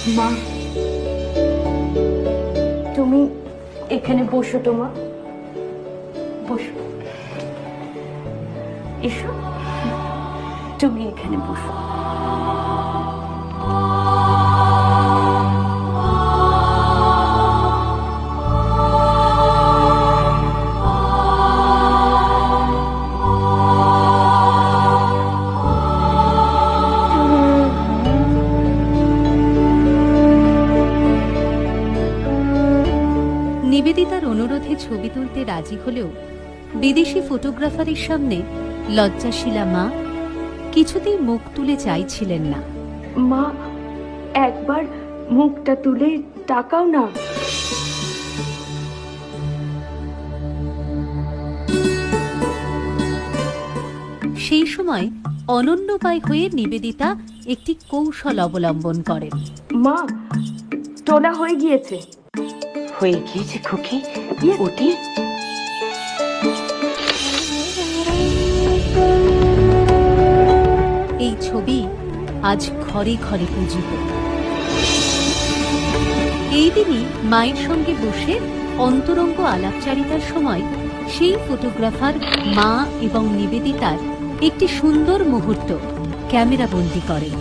মা, তুমি এখানে বসো তো মা, বসো, এসো, তুমি এখানে বসো। নিবেদিতার অনুরোধে ছবি তুলতে রাজি হলেও বিদেশি ফটোগ্রাফারের সামনে লজ্জাশীলা মা কিছুতেই মুখ তুলে চাইছিলেন না। মা, একবার মুখটা তুলে তাকাও না। সেই সময় অনন্যোপায় হয়ে নিবেদিতা একটি কৌশল অবলম্বন করেন। মা, তোলা হয়ে গিয়েছে। হয়ে গিয়েছে খুকি, ওটি এই ছবি আজ ঘরে ঘরে পূজিত। এই দিনই মায়ের সঙ্গে বসে অন্তরঙ্গ আলাপচারিতার সময় সেই ফটোগ্রাফার মা এবং নিবেদিতার একটি সুন্দর মুহূর্ত ক্যামেরাবন্দি করেন।